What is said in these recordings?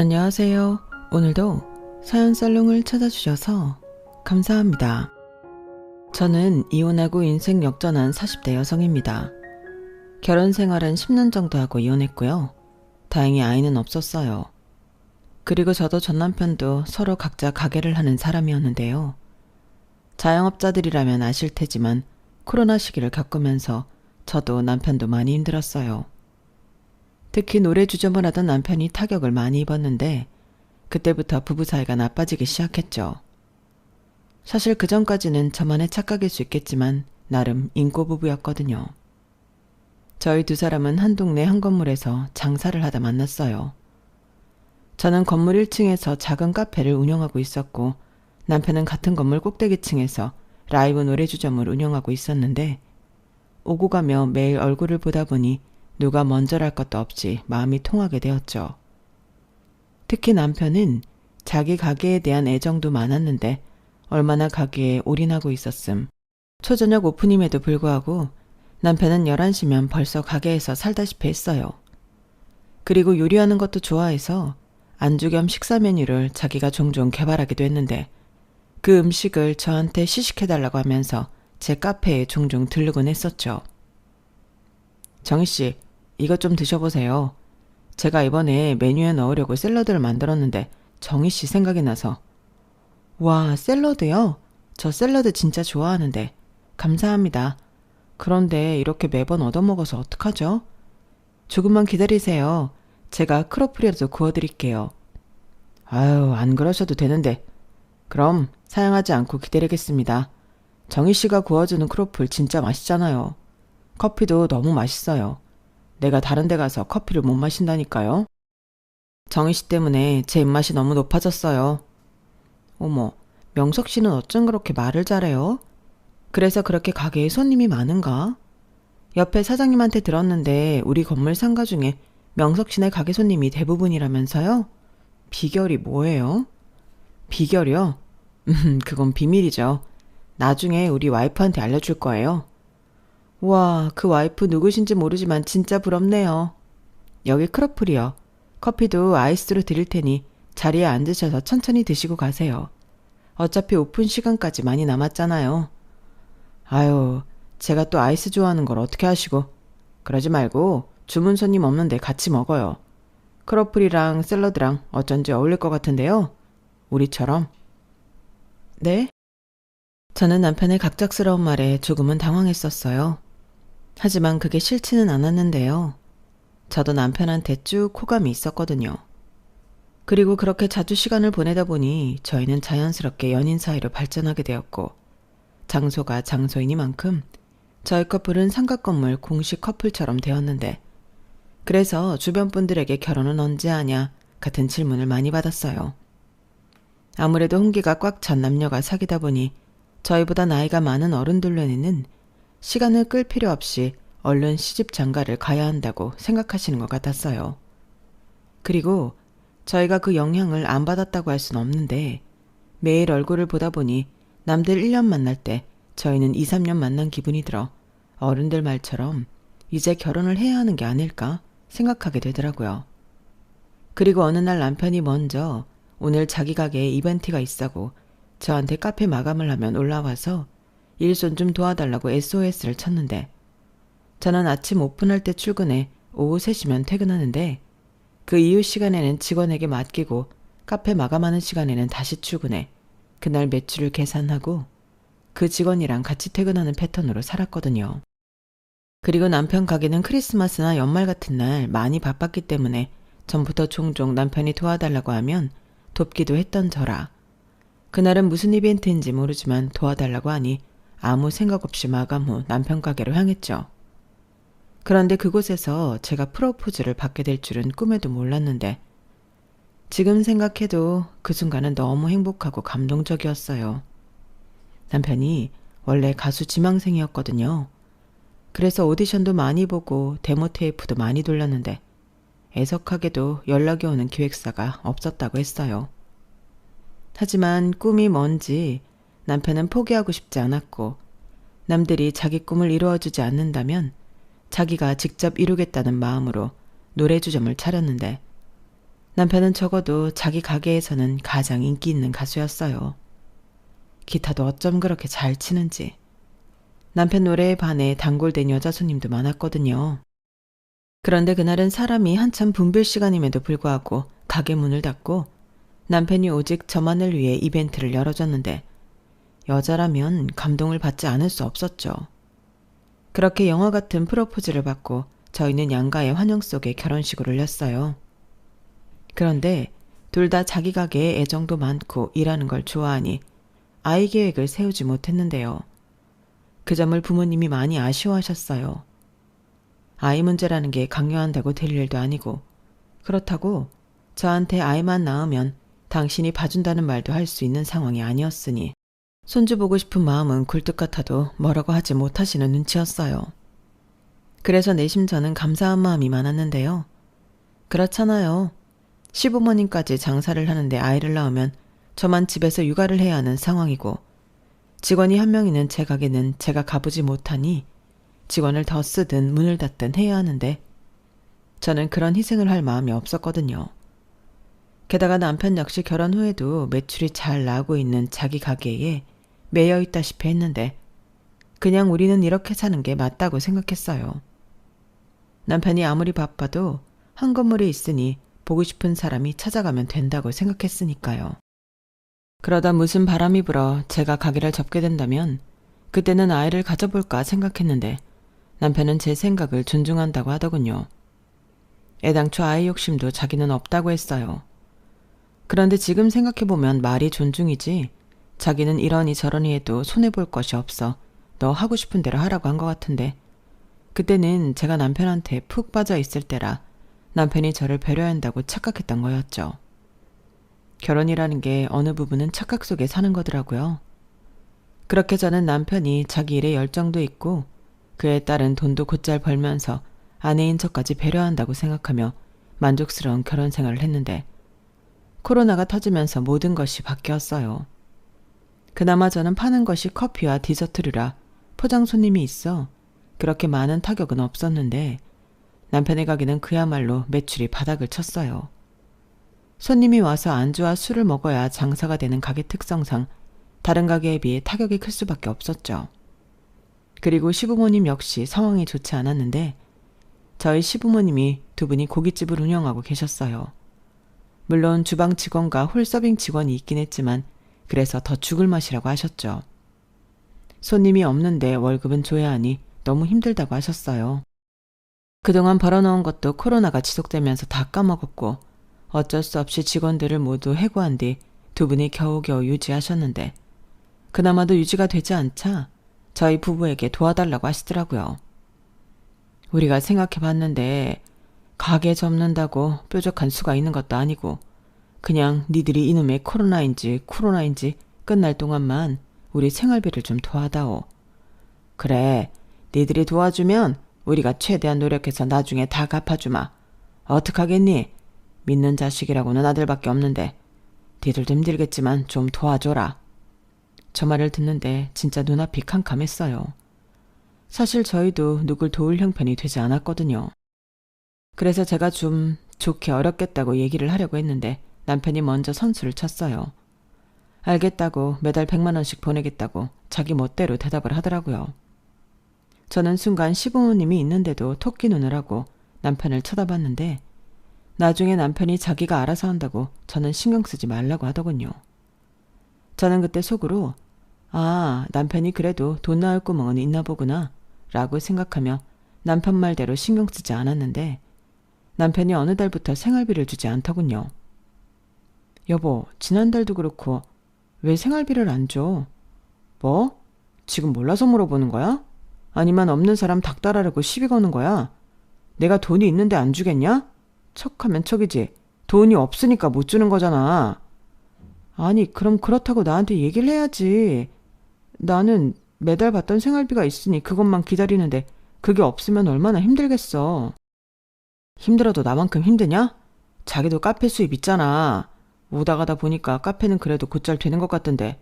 안녕하세요. 오늘도 사연 살롱을 찾아주셔서 감사합니다. 저는 이혼하고 인생 역전한 40대 여성입니다. 결혼 생활은 10년 정도 하고 이혼했고요. 다행히 아이는 없었어요. 그리고 저도 전 남편도 서로 각자 가게를 하는 사람이었는데요. 자영업자들이라면 아실 테지만 코로나 시기를 겪으면서 저도 남편도 많이 힘들었어요. 특히 노래 주점을 하던 남편이 타격을 많이 입었는데 그때부터 부부 사이가 나빠지기 시작했죠. 사실 그 전까지는 저만의 착각일 수 있겠지만 나름 인고 부부였거든요. 저희 두 사람은 한 동네 한 건물에서 장사를 하다 만났어요. 저는 건물 1층에서 작은 카페를 운영하고 있었고 남편은 같은 건물 꼭대기층에서 라이브 노래 주점을 운영하고 있었는데 오고 가며 매일 얼굴을 보다 보니 누가 먼저랄 것도 없이 마음이 통하게 되었죠. 특히 남편은 자기 가게에 대한 애정도 많았는데 얼마나 가게에 올인하고 있었음. 초저녁 오픈임에도 불구하고 남편은 11시면 벌써 가게에서 살다시피 했어요. 그리고 요리하는 것도 좋아해서 안주 겸 식사 메뉴를 자기가 종종 개발하기도 했는데 그 음식을 저한테 시식해달라고 하면서 제 카페에 종종 들르곤 했었죠. 정희씨, 이것 좀 드셔보세요. 제가 이번에 메뉴에 넣으려고 샐러드를 만들었는데 정희씨 생각이 나서. 와, 샐러드요? 저 샐러드 진짜 좋아하는데. 감사합니다. 그런데 이렇게 매번 얻어먹어서 어떡하죠? 조금만 기다리세요. 제가 크로플이라도 구워드릴게요. 아유, 안 그러셔도 되는데. 그럼 사양하지 않고 기다리겠습니다. 정희씨가 구워주는 크로플 진짜 맛있잖아요. 커피도 너무 맛있어요. 내가 다른 데 가서 커피를 못 마신다니까요. 정희씨 때문에 제 입맛이 너무 높아졌어요. 어머, 명석씨는 어쩜 그렇게 말을 잘해요? 그래서 그렇게 가게에 손님이 많은가? 옆에 사장님한테 들었는데 우리 건물 상가 중에 명석씨네 가게 손님이 대부분이라면서요? 비결이 뭐예요? 비결이요? 그건 비밀이죠. 나중에 우리 와이프한테 알려줄 거예요. 우와, 그 와이프 누구신지 모르지만 진짜 부럽네요. 여기 크로플이요. 커피도 아이스로 드릴 테니 자리에 앉으셔서 천천히 드시고 가세요. 어차피 오픈 시간까지 많이 남았잖아요. 아유, 제가 또 아이스 좋아하는 걸 어떻게 하시고. 그러지 말고 주문 손님 없는데 같이 먹어요. 크로플이랑 샐러드랑 어쩐지 어울릴 것 같은데요. 우리처럼. 네? 저는 남편의 갑작스러운 말에 조금은 당황했었어요. 하지만 그게 싫지는 않았는데요. 저도 남편한테 쭉 호감이 있었거든요. 그리고 그렇게 자주 시간을 보내다 보니 저희는 자연스럽게 연인 사이로 발전하게 되었고 장소가 장소이니만큼 저희 커플은 상가 건물 공식 커플처럼 되었는데 그래서 주변 분들에게 결혼은 언제 하냐 같은 질문을 많이 받았어요. 아무래도 홍기가 꽉 찬 남녀가 사귀다 보니 저희보다 나이가 많은 어른들 눈에는 시간을 끌 필요 없이 얼른 시집 장가를 가야 한다고 생각하시는 것 같았어요. 그리고 저희가 그 영향을 안 받았다고 할 순 없는데 매일 얼굴을 보다 보니 남들 1년 만날 때 저희는 2, 3년 만난 기분이 들어 어른들 말처럼 이제 결혼을 해야 하는 게 아닐까 생각하게 되더라고요. 그리고 어느 날 남편이 먼저 오늘 자기 가게에 이벤트가 있다고 저한테 카페 마감을 하면 올라와서 일손 좀 도와달라고 SOS를 쳤는데 저는 아침 오픈할 때 출근해 오후 3시면 퇴근하는데 그 이후 시간에는 직원에게 맡기고 카페 마감하는 시간에는 다시 출근해 그날 매출을 계산하고 그 직원이랑 같이 퇴근하는 패턴으로 살았거든요. 그리고 남편 가게는 크리스마스나 연말 같은 날 많이 바빴기 때문에 전부터 종종 남편이 도와달라고 하면 돕기도 했던 저라. 그날은 무슨 이벤트인지 모르지만 도와달라고 하니 아무 생각 없이 마감 후 남편 가게로 향했죠. 그런데 그곳에서 제가 프로포즈를 받게 될 줄은 꿈에도 몰랐는데 지금 생각해도 그 순간은 너무 행복하고 감동적이었어요. 남편이 원래 가수 지망생이었거든요. 그래서 오디션도 많이 보고 데모 테이프도 많이 돌렸는데 애석하게도 연락이 오는 기획사가 없었다고 했어요. 하지만 꿈이 뭔지 남편은 포기하고 싶지 않았고 남들이 자기 꿈을 이루어주지 않는다면 자기가 직접 이루겠다는 마음으로 노래주점을 차렸는데 남편은 적어도 자기 가게에서는 가장 인기 있는 가수였어요. 기타도 어쩜 그렇게 잘 치는지. 남편 노래에 반해 단골된 여자 손님도 많았거든요. 그런데 그날은 사람이 한참 붐빌 시간임에도 불구하고 가게 문을 닫고 남편이 오직 저만을 위해 이벤트를 열어줬는데 여자라면 감동을 받지 않을 수 없었죠. 그렇게 영화 같은 프로포즈를 받고 저희는 양가의 환영 속에 결혼식을 올렸어요. 그런데 둘 다 자기 가게에 애정도 많고 일하는 걸 좋아하니 아이 계획을 세우지 못했는데요. 그 점을 부모님이 많이 아쉬워하셨어요. 아이 문제라는 게 강요한다고 될 일도 아니고 그렇다고 저한테 아이만 낳으면 당신이 봐준다는 말도 할 수 있는 상황이 아니었으니 손주 보고 싶은 마음은 굴뚝 같아도 뭐라고 하지 못하시는 눈치였어요. 그래서 내심 저는 감사한 마음이 많았는데요. 그렇잖아요. 시부모님까지 장사를 하는데 아이를 낳으면 저만 집에서 육아를 해야 하는 상황이고 직원이 한 명 있는 제 가게는 제가 가보지 못하니 직원을 더 쓰든 문을 닫든 해야 하는데 저는 그런 희생을 할 마음이 없었거든요. 게다가 남편 역시 결혼 후에도 매출이 잘 나오고 있는 자기 가게에 매여 있다시피 했는데 그냥 우리는 이렇게 사는 게 맞다고 생각했어요. 남편이 아무리 바빠도 한 건물에 있으니 보고 싶은 사람이 찾아가면 된다고 생각했으니까요. 그러다 무슨 바람이 불어 제가 가게를 접게 된다면 그때는 아이를 가져볼까 생각했는데 남편은 제 생각을 존중한다고 하더군요. 애당초 아이 욕심도 자기는 없다고 했어요. 그런데 지금 생각해보면 말이 존중이지 자기는 이러니 저러니 해도 손해볼 것이 없어 너 하고 싶은 대로 하라고 한 것 같은데 그때는 제가 남편한테 푹 빠져 있을 때라 남편이 저를 배려한다고 착각했던 거였죠. 결혼이라는 게 어느 부분은 착각 속에 사는 거더라고요. 그렇게 저는 남편이 자기 일에 열정도 있고 그에 따른 돈도 곧잘 벌면서 아내인 척까지 배려한다고 생각하며 만족스러운 결혼 생활을 했는데 코로나가 터지면서 모든 것이 바뀌었어요. 그나마 저는 파는 것이 커피와 디저트류라 포장 손님이 있어 그렇게 많은 타격은 없었는데 남편의 가게는 그야말로 매출이 바닥을 쳤어요. 손님이 와서 안주와 술을 먹어야 장사가 되는 가게 특성상 다른 가게에 비해 타격이 클 수밖에 없었죠. 그리고 시부모님 역시 상황이 좋지 않았는데 저희 시부모님이 두 분이 고깃집을 운영하고 계셨어요. 물론 주방 직원과 홀서빙 직원이 있긴 했지만 그래서 더 죽을 맛이라고 하셨죠. 손님이 없는데 월급은 줘야 하니 너무 힘들다고 하셨어요. 그동안 벌어놓은 것도 코로나가 지속되면서 다 까먹었고 어쩔 수 없이 직원들을 모두 해고한 뒤 두 분이 겨우겨우 유지하셨는데 그나마도 유지가 되지 않자 저희 부부에게 도와달라고 하시더라고요. 우리가 생각해봤는데 가게 접는다고 뾰족한 수가 있는 것도 아니고 그냥 니들이 이놈의 코로나인지 끝날 동안만 우리 생활비를 좀 도와다오. 그래, 니들이 도와주면 우리가 최대한 노력해서 나중에 다 갚아주마. 어떡하겠니? 믿는 자식이라고는 아들밖에 없는데 니들도 힘들겠지만 좀 도와줘라. 저 말을 듣는데 진짜 눈앞이 캄캄했어요. 사실 저희도 누굴 도울 형편이 되지 않았거든요. 그래서 제가 좀 좋게 어렵겠다고 얘기를 하려고 했는데 남편이 먼저 선수를 쳤어요. 알겠다고 매달 100만 원씩 보내겠다고 자기 멋대로 대답을 하더라고요. 저는 순간 시부모님이 있는데도 토끼 눈을 하고 남편을 쳐다봤는데 나중에 남편이 자기가 알아서 한다고 저는 신경 쓰지 말라고 하더군요. 저는 그때 속으로 아, 남편이 그래도 돈 나올 구멍은 있나 보구나 라고 생각하며 남편 말대로 신경 쓰지 않았는데 남편이 어느 달부터 생활비를 주지 않더군요. 여보, 지난달도 그렇고 왜 생활비를 안 줘? 뭐? 지금 몰라서 물어보는 거야? 아니면 없는 사람 닥달하려고 시비 거는 거야? 내가 돈이 있는데 안 주겠냐? 척하면 척이지. 돈이 없으니까 못 주는 거잖아. 아니, 그럼 그렇다고 나한테 얘기를 해야지. 나는 매달 받던 생활비가 있으니 그것만 기다리는데 그게 없으면 얼마나 힘들겠어. 힘들어도 나만큼 힘드냐? 자기도 카페 수입 있잖아. 오다 가다 보니까 카페는 그래도 곧잘 되는 것 같던데.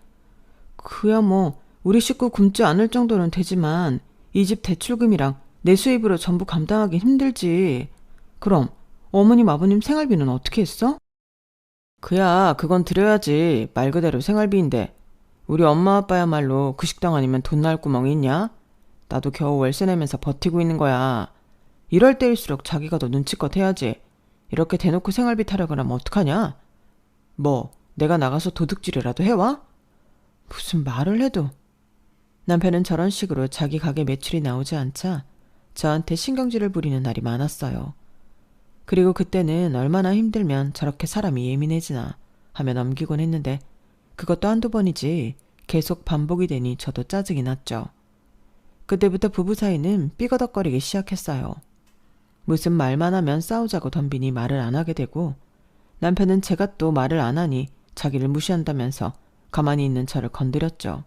그야 뭐 우리 식구 굶지 않을 정도는 되지만 이 집 대출금이랑 내 수입으로 전부 감당하기 힘들지. 그럼 어머님 아버님 생활비는 어떻게 했어? 그야 그건 드려야지. 말 그대로 생활비인데. 우리 엄마 아빠야말로 그 식당 아니면 돈 날 구멍이 있냐? 나도 겨우 월세 내면서 버티고 있는 거야. 이럴 때일수록 자기가 더 눈치껏 해야지. 이렇게 대놓고 생활비 타령을 하면 어떡하냐? 뭐 내가 나가서 도둑질이라도 해와? 무슨 말을 해도. 남편은 저런 식으로 자기 가게 매출이 나오지 않자 저한테 신경질을 부리는 날이 많았어요. 그리고 그때는 얼마나 힘들면 저렇게 사람이 예민해지나 하며 넘기곤 했는데 그것도 한두 번이지 계속 반복이 되니 저도 짜증이 났죠. 그때부터 부부 사이는 삐거덕거리기 시작했어요. 무슨 말만 하면 싸우자고 덤비니 말을 안 하게 되고 남편은 제가 또 말을 안 하니 자기를 무시한다면서 가만히 있는 저를 건드렸죠.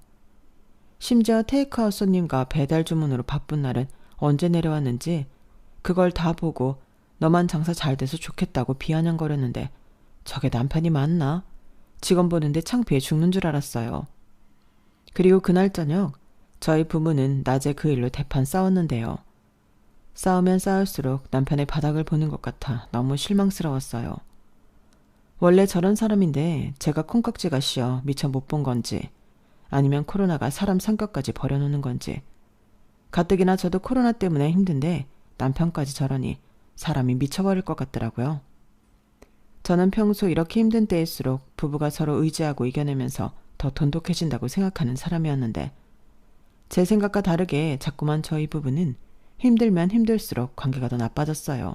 심지어 테이크아웃 손님과 배달 주문으로 바쁜 날은 언제 내려왔는지 그걸 다 보고 너만 장사 잘 돼서 좋겠다고 비아냥거렸는데 저게 남편이 맞나? 직원 보는데 창피해 죽는 줄 알았어요. 그리고 그날 저녁 저희 부부는 낮에 그 일로 대판 싸웠는데요. 싸우면 싸울수록 남편의 바닥을 보는 것 같아 너무 실망스러웠어요. 원래 저런 사람인데 제가 콩깍지가 씌어 미처 못 본 건지 아니면 코로나가 사람 성격까지 버려놓는 건지 가뜩이나 저도 코로나 때문에 힘든데 남편까지 저러니 사람이 미쳐버릴 것 같더라고요. 저는 평소 이렇게 힘든 때일수록 부부가 서로 의지하고 이겨내면서 더 돈독해진다고 생각하는 사람이었는데 제 생각과 다르게 자꾸만 저희 부부는 힘들면 힘들수록 관계가 더 나빠졌어요.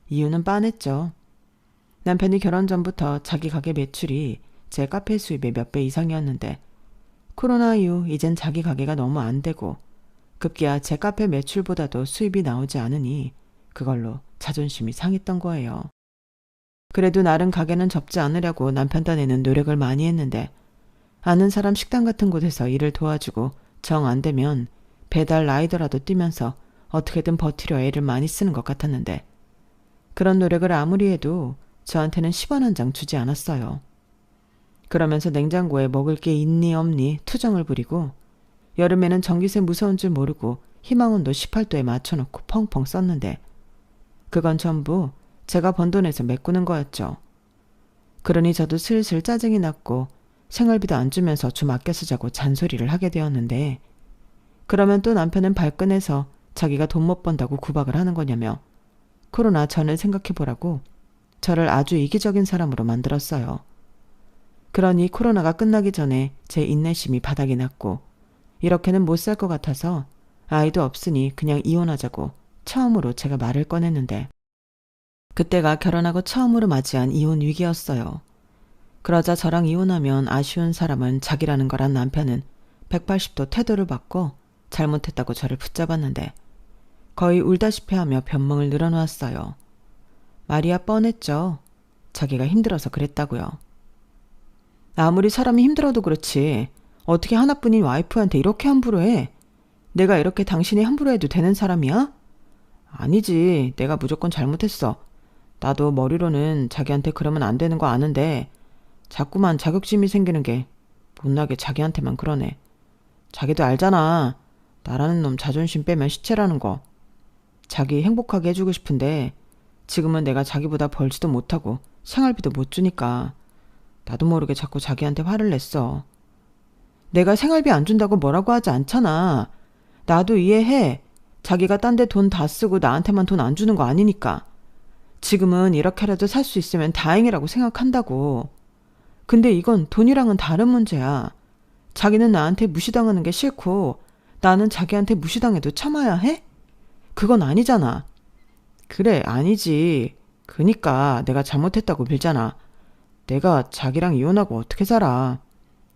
이유는 빤했죠. 남편이 결혼 전부터 자기 가게 매출이 제 카페 수입의 몇 배 이상이었는데 코로나 이후 이젠 자기 가게가 너무 안 되고 급기야 제 카페 매출보다도 수입이 나오지 않으니 그걸로 자존심이 상했던 거예요. 그래도 나름 가게는 접지 않으려고 남편 딴에는 노력을 많이 했는데 아는 사람 식당 같은 곳에서 일을 도와주고 정 안 되면 배달 라이더라도 뛰면서 어떻게든 버티려 애를 많이 쓰는 것 같았는데 그런 노력을 아무리 해도 저한테는 10원 한 장 주지 않았어요. 그러면서 냉장고에 먹을 게 있니 없니 투정을 부리고 여름에는 전기세 무서운 줄 모르고 희망온도 18도에 맞춰놓고 펑펑 썼는데 그건 전부 제가 번 돈에서 메꾸는 거였죠. 그러니 저도 슬슬 짜증이 났고 생활비도 안 주면서 좀 아껴 쓰자고 잔소리를 하게 되었는데 그러면 또 남편은 발끈해서 자기가 돈 못 번다고 구박을 하는 거냐며 코로나 전을 생각해보라고 저를 아주 이기적인 사람으로 만들었어요. 그러니 코로나가 끝나기 전에 제 인내심이 바닥이 났고 이렇게는 못 살 것 같아서 아이도 없으니 그냥 이혼하자고 처음으로 제가 말을 꺼냈는데 그때가 결혼하고 처음으로 맞이한 이혼 위기였어요. 그러자 저랑 이혼하면 아쉬운 사람은 자기라는 거란 남편은 180도 태도를 바꿔 잘못했다고 저를 붙잡았는데 거의 울다시피 하며 변명을 늘어놓았어요. 말이야 뻔했죠. 자기가 힘들어서 그랬다고요. 아무리 사람이 힘들어도 그렇지 어떻게 하나뿐인 와이프한테 이렇게 함부로 해? 내가 이렇게 당신이 함부로 해도 되는 사람이야? 아니지. 내가 무조건 잘못했어. 나도 머리로는 자기한테 그러면 안 되는 거 아는데 자꾸만 자격심이 생기는 게 못나게 자기한테만 그러네. 자기도 알잖아. 나라는 놈 자존심 빼면 시체라는 거. 자기 행복하게 해주고 싶은데 지금은 내가 자기보다 벌지도 못하고 생활비도 못 주니까 나도 모르게 자꾸 자기한테 화를 냈어. 내가 생활비 안 준다고 뭐라고 하지 않잖아. 나도 이해해. 자기가 딴 데 돈 다 쓰고 나한테만 돈 안 주는 거 아니니까. 지금은 이렇게라도 살 수 있으면 다행이라고 생각한다고. 근데 이건 돈이랑은 다른 문제야. 자기는 나한테 무시당하는 게 싫고 나는 자기한테 무시당해도 참아야 해? 그건 아니잖아. 그래, 아니지. 그니까 내가 잘못했다고 빌잖아. 내가 자기랑 이혼하고 어떻게 살아.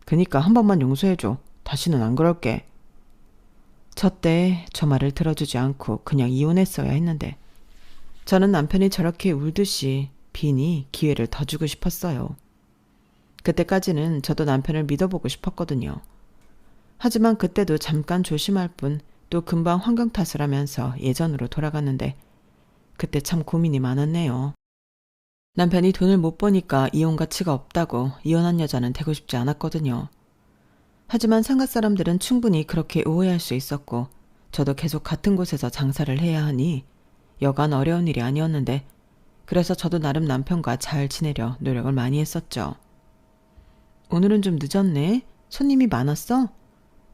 그니까 한 번만 용서해줘. 다시는 안 그럴게. 저 때 저 말을 들어주지 않고 그냥 이혼했어야 했는데 저는 남편이 저렇게 울듯이 빈이 기회를 더 주고 싶었어요. 그때까지는 저도 남편을 믿어보고 싶었거든요. 하지만 그때도 잠깐 조심할 뿐 또 금방 환경 탓을 하면서 예전으로 돌아갔는데 그때 참 고민이 많았네요. 남편이 돈을 못 버니까 이혼 가치가 없다고 이혼한 여자는 되고 싶지 않았거든요. 하지만 상가 사람들은 충분히 그렇게 오해할 수 있었고 저도 계속 같은 곳에서 장사를 해야 하니 여간 어려운 일이 아니었는데 그래서 저도 나름 남편과 잘 지내려 노력을 많이 했었죠. 오늘은 좀 늦었네. 손님이 많았어?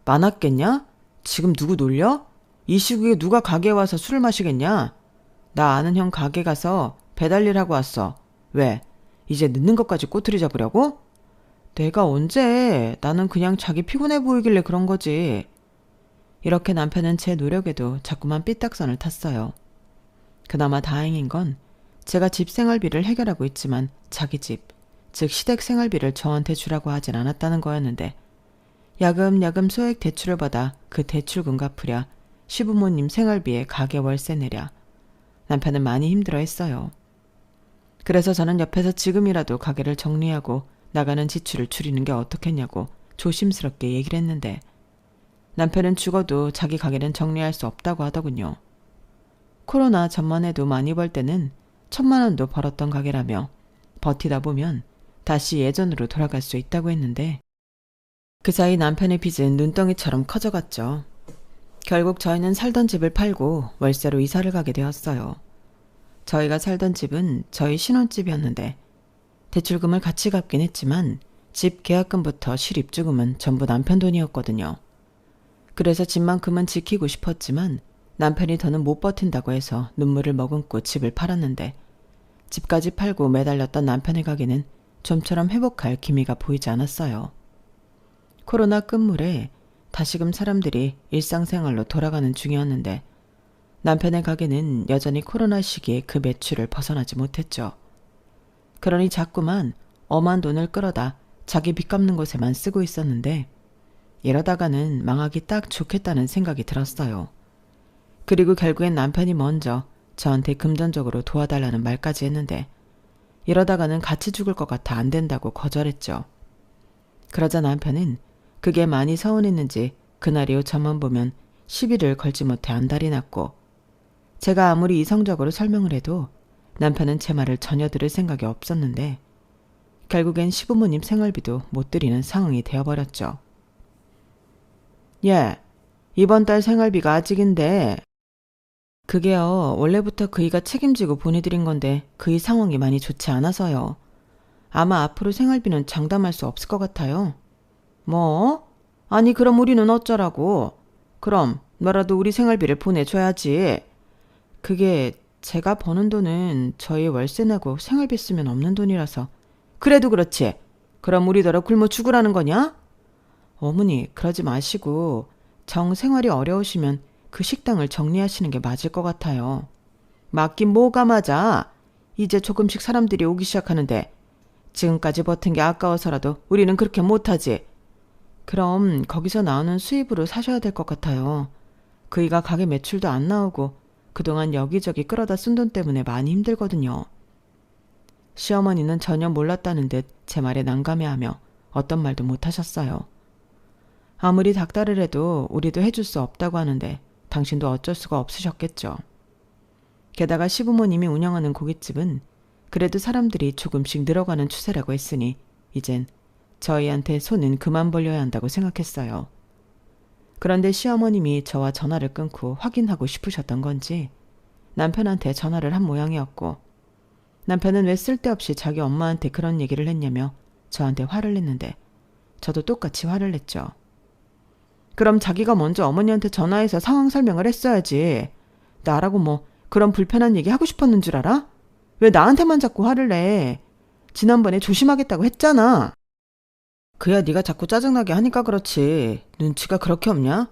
많았겠냐? 지금 누구 놀려? 이 시국에 누가 가게에 와서 술을 마시겠냐? 나 아는 형 가게 가서 배달일 하고 왔어. 왜? 이제 늦는 것까지 꼬투리 잡으려고? 내가 언제? 나는 그냥 자기 피곤해 보이길래 그런 거지. 이렇게 남편은 제 노력에도 자꾸만 삐딱선을 탔어요. 그나마 다행인 건 제가 집 생활비를 해결하고 있지만 자기 집, 즉 시댁 생활비를 저한테 주라고 하진 않았다는 거였는데 야금야금 소액 대출을 받아 그 대출금 갚으랴 시부모님 생활비에 가게 월세 내랴 남편은 많이 힘들어했어요. 그래서 저는 옆에서 지금이라도 가게를 정리하고 나가는 지출을 줄이는 게 어떻겠냐고 조심스럽게 얘기를 했는데 남편은 죽어도 자기 가게는 정리할 수 없다고 하더군요. 코로나 전만 해도 많이 벌 때는 1,000만 원도 벌었던 가게라며 버티다 보면 다시 예전으로 돌아갈 수 있다고 했는데 그 사이 남편의 빚은 눈덩이처럼 커져갔죠. 결국 저희는 살던 집을 팔고 월세로 이사를 가게 되었어요. 저희가 살던 집은 저희 신혼집이었는데 대출금을 같이 갚긴 했지만 집 계약금부터 실입주금은 전부 남편 돈이었거든요. 그래서 집만큼은 지키고 싶었지만 남편이 더는 못 버틴다고 해서 눈물을 머금고 집을 팔았는데 집까지 팔고 매달렸던 남편의 가게는 좀처럼 회복할 기미가 보이지 않았어요. 코로나 끝물에 다시금 사람들이 일상생활로 돌아가는 중이었는데 남편의 가게는 여전히 코로나 시기에 그 매출을 벗어나지 못했죠. 그러니 자꾸만 엄한 돈을 끌어다 자기 빚 갚는 곳에만 쓰고 있었는데 이러다가는 망하기 딱 좋겠다는 생각이 들었어요. 그리고 결국엔 남편이 먼저 저한테 금전적으로 도와달라는 말까지 했는데 이러다가는 같이 죽을 것 같아 안 된다고 거절했죠. 그러자 남편은 그게 많이 서운했는지 그날 이후 저만 보면 시비를 걸지 못해 안달이 났고 제가 아무리 이성적으로 설명을 해도 남편은 제 말을 전혀 들을 생각이 없었는데 결국엔 시부모님 생활비도 못 드리는 상황이 되어버렸죠. 예, 이번 달 생활비가 아직인데 그게요, 원래부터 그이가 책임지고 보내드린 건데 그이 상황이 많이 좋지 않아서요. 아마 앞으로 생활비는 장담할 수 없을 것 같아요. 뭐? 아니 그럼 우리는 어쩌라고? 그럼 너라도 우리 생활비를 보내줘야지. 그게 제가 버는 돈은 저희 월세 내고 생활비 쓰면 없는 돈이라서. 그래도 그렇지. 그럼 우리더러 굶어 죽으라는 거냐? 어머니 그러지 마시고 정생활이 어려우시면 그 식당을 정리하시는 게 맞을 것 같아요. 맞긴 뭐가 맞아. 이제 조금씩 사람들이 오기 시작하는데 지금까지 버틴 게 아까워서라도 우리는 그렇게 못하지. 그럼 거기서 나오는 수입으로 사셔야 될 것 같아요. 그이가 가게 매출도 안 나오고 그동안 여기저기 끌어다 쓴 돈 때문에 많이 힘들거든요. 시어머니는 전혀 몰랐다는 듯 제 말에 난감해하며 어떤 말도 못하셨어요. 아무리 닥달을 해도 우리도 해줄 수 없다고 하는데 당신도 어쩔 수가 없으셨겠죠. 게다가 시부모님이 운영하는 고깃집은 그래도 사람들이 조금씩 늘어가는 추세라고 했으니 이젠 저희한테 손은 그만 벌려야 한다고 생각했어요. 그런데 시어머님이 저와 전화를 끊고 확인하고 싶으셨던 건지 남편한테 전화를 한 모양이었고 남편은 왜 쓸데없이 자기 엄마한테 그런 얘기를 했냐며 저한테 화를 냈는데 저도 똑같이 화를 냈죠. 그럼 자기가 먼저 어머니한테 전화해서 상황 설명을 했어야지. 나라고 뭐 그런 불편한 얘기 하고 싶었는 줄 알아? 왜 나한테만 자꾸 화를 내? 지난번에 조심하겠다고 했잖아. 그야 네가 자꾸 짜증나게 하니까 그렇지. 눈치가 그렇게 없냐?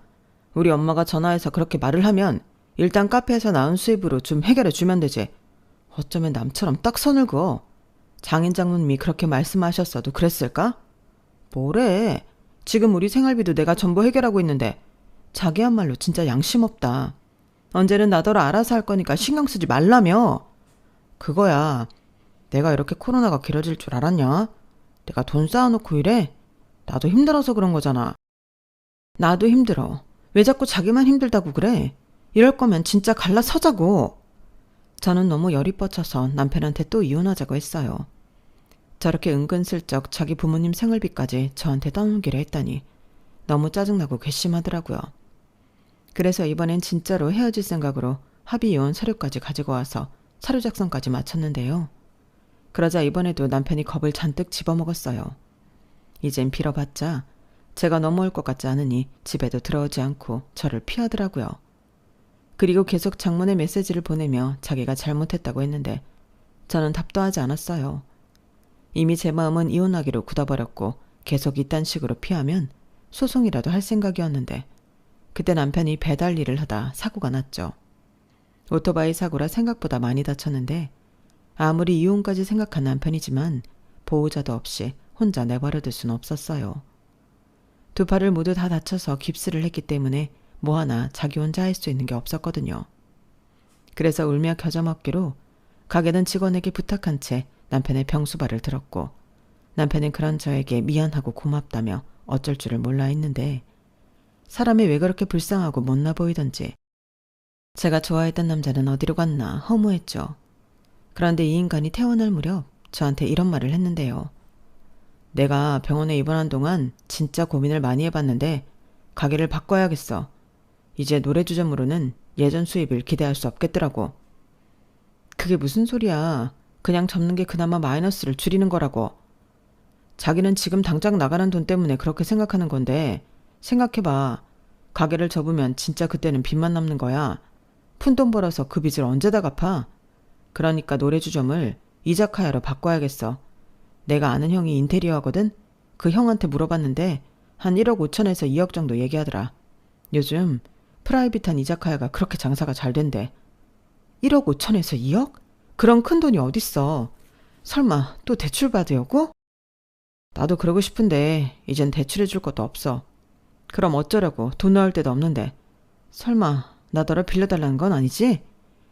우리 엄마가 전화해서 그렇게 말을 하면 일단 카페에서 나온 수입으로 좀 해결해 주면 되지. 어쩌면 남처럼 딱 선을 그어. 장인 장모님이 그렇게 말씀하셨어도 그랬을까? 뭐래. 지금 우리 생활비도 내가 전부 해결하고 있는데 자기야말로 진짜 양심 없다. 언제는 나더러 알아서 할 거니까 신경 쓰지 말라며. 그거야. 내가 이렇게 코로나가 길어질 줄 알았냐? 내가 돈 쌓아놓고 이래? 나도 힘들어서 그런 거잖아. 나도 힘들어. 왜 자꾸 자기만 힘들다고 그래? 이럴 거면 진짜 갈라서자고. 저는 너무 열이 뻗쳐서 남편한테 또 이혼하자고 했어요. 저렇게 은근슬쩍 자기 부모님 생활비까지 저한테 떠넘기려 했다니 너무 짜증나고 괘씸하더라고요. 그래서 이번엔 진짜로 헤어질 생각으로 합의 이혼 서류까지 가지고 와서 서류 작성까지 마쳤는데요. 그러자 이번에도 남편이 겁을 잔뜩 집어먹었어요. 이젠 빌어봤자 제가 넘어올 것 같지 않으니 집에도 들어오지 않고 저를 피하더라고요. 그리고 계속 장문의 메시지를 보내며 자기가 잘못했다고 했는데 저는 답도 하지 않았어요. 이미 제 마음은 이혼하기로 굳어버렸고 계속 이딴 식으로 피하면 소송이라도 할 생각이었는데 그때 남편이 배달 일을 하다 사고가 났죠. 오토바이 사고라 생각보다 많이 다쳤는데 아무리 이혼까지 생각한 남편이지만 보호자도 없이 혼자 내버려둘 순 없었어요. 두 팔을 모두 다 다쳐서 깁스를 했기 때문에 뭐 하나 자기 혼자 할 수 있는 게 없었거든요. 그래서 울며 겨자 먹기로 가게는 직원에게 부탁한 채 남편의 병수발을 들었고 남편은 그런 저에게 미안하고 고맙다며 어쩔 줄을 몰라 했는데 사람이 왜 그렇게 불쌍하고 못나 보이던지 제가 좋아했던 남자는 어디로 갔나 허무했죠. 그런데 이 인간이 퇴원할 무렵 저한테 이런 말을 했는데요. 내가 병원에 입원한 동안 진짜 고민을 많이 해봤는데 가게를 바꿔야겠어. 이제 노래 주점으로는 예전 수입을 기대할 수 없겠더라고. 그게 무슨 소리야. 그냥 접는 게 그나마 마이너스를 줄이는 거라고. 자기는 지금 당장 나가는 돈 때문에 그렇게 생각하는 건데 생각해봐. 가게를 접으면 진짜 그때는 빚만 남는 거야. 푼돈 벌어서 그 빚을 언제 다 갚아? 그러니까 노래 주점을 이자카야로 바꿔야겠어. 내가 아는 형이 인테리어거든? 그 형한테 물어봤는데 한 1억 5천에서 2억 정도 얘기하더라. 요즘 프라이빗한 이자카야가 그렇게 장사가 잘 된대. 1억 5천에서 2억? 그런 큰 돈이 어딨어. 설마 또 대출 받으려고? 나도 그러고 싶은데 이젠 대출해줄 것도 없어. 그럼 어쩌려고 돈 넣을 데도 없는데. 설마 나더러 빌려달라는 건 아니지?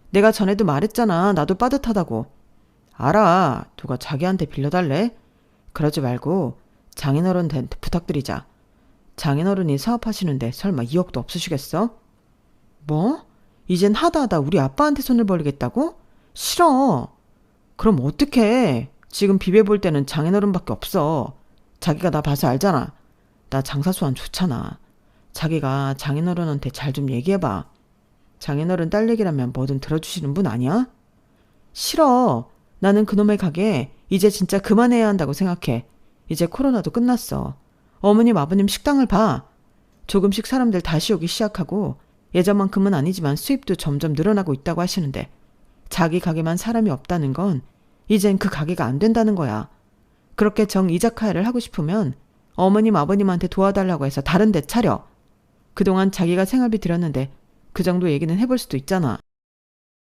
내가 전에도 말했잖아. 나도 빠듯하다고. 알아. 누가 자기한테 빌려달래? 그러지 말고 장인어른한테 부탁드리자. 장인어른이 사업하시는데 설마 2억도 없으시겠어? 뭐? 이젠 하다하다 우리 아빠한테 손을 벌리겠다고? 싫어. 그럼 어떡해. 지금 비벼볼 때는 장인어른밖에 없어. 자기가 나 봐서 알잖아. 나 장사수완 좋잖아. 자기가 장인어른한테 잘 좀 얘기해봐. 장인어른 딸 얘기라면 뭐든 들어주시는 분 아니야? 싫어. 나는 그놈의 가게 이제 진짜 그만해야 한다고 생각해. 이제 코로나도 끝났어. 어머님 아버님 식당을 봐. 조금씩 사람들 다시 오기 시작하고 예전만큼은 아니지만 수입도 점점 늘어나고 있다고 하시는데 자기 가게만 사람이 없다는 건 이젠 그 가게가 안 된다는 거야. 그렇게 이자카야를 하고 싶으면 어머님 아버님한테 도와달라고 해서 다른 데 차려. 그동안 자기가 생활비 들였는데 그 정도 얘기는 해볼 수도 있잖아.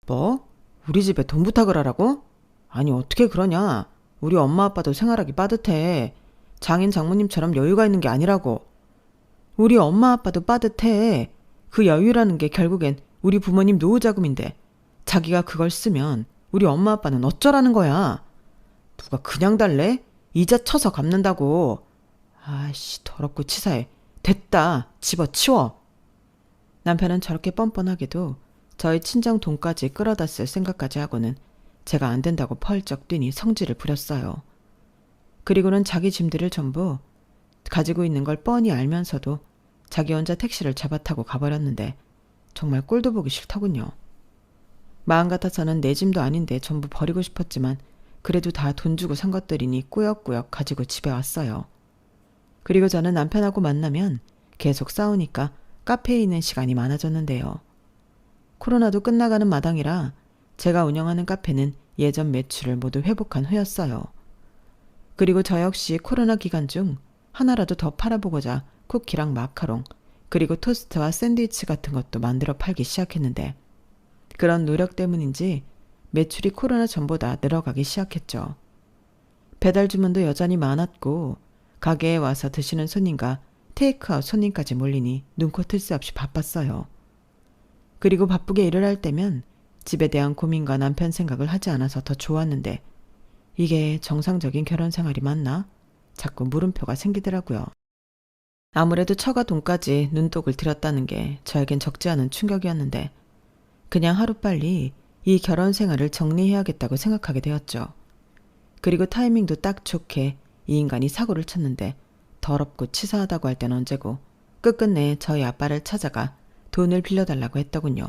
뭐? 우리 집에 돈 부탁을 하라고? 아니 어떻게 그러냐. 우리 엄마 아빠도 생활하기 빠듯해. 장인 장모님처럼 여유가 있는 게 아니라고. 우리 엄마 아빠도 빠듯해. 그 여유라는 게 결국엔 우리 부모님 노후자금인데 자기가 그걸 쓰면 우리 엄마 아빠는 어쩌라는 거야. 누가 그냥 달래? 이자 쳐서 갚는다고. 아이씨 더럽고 치사해. 됐다. 집어치워. 남편은 저렇게 뻔뻔하게도 저의 친정 돈까지 끌어다 쓸 생각까지 하고는 제가 안 된다고 펄쩍 뛰니 성질을 부렸어요. 그리고는 자기 짐들을 전부 가지고 있는 걸 뻔히 알면서도 자기 혼자 택시를 잡아 타고 가버렸는데 정말 꼴도 보기 싫더군요. 마음 같아서는 내 짐도 아닌데 전부 버리고 싶었지만 그래도 다 돈 주고 산 것들이니 꾸역꾸역 가지고 집에 왔어요. 그리고 저는 남편하고 만나면 계속 싸우니까 카페에 있는 시간이 많아졌는데요. 코로나도 끝나가는 마당이라 제가 운영하는 카페는 예전 매출을 모두 회복한 후였어요. 그리고 저 역시 코로나 기간 중 하나라도 더 팔아보고자 쿠키랑 마카롱 그리고 토스트와 샌드위치 같은 것도 만들어 팔기 시작했는데 그런 노력 때문인지 매출이 코로나 전보다 늘어가기 시작했죠. 배달 주문도 여전히 많았고 가게에 와서 드시는 손님과 테이크아웃 손님까지 몰리니 눈코 뜰 새 없이 바빴어요. 그리고 바쁘게 일을 할 때면 집에 대한 고민과 남편 생각을 하지 않아서 더 좋았는데 이게 정상적인 결혼 생활이 맞나? 자꾸 물음표가 생기더라고요. 아무래도 처가 돈까지 눈독을 들였다는 게 저에겐 적지 않은 충격이었는데 그냥 하루빨리 이 결혼 생활을 정리해야겠다고 생각하게 되었죠. 그리고 타이밍도 딱 좋게 이 인간이 사고를 쳤는데 더럽고 치사하다고 할 땐 언제고 끝끝내 저희 아빠를 찾아가 돈을 빌려달라고 했더군요.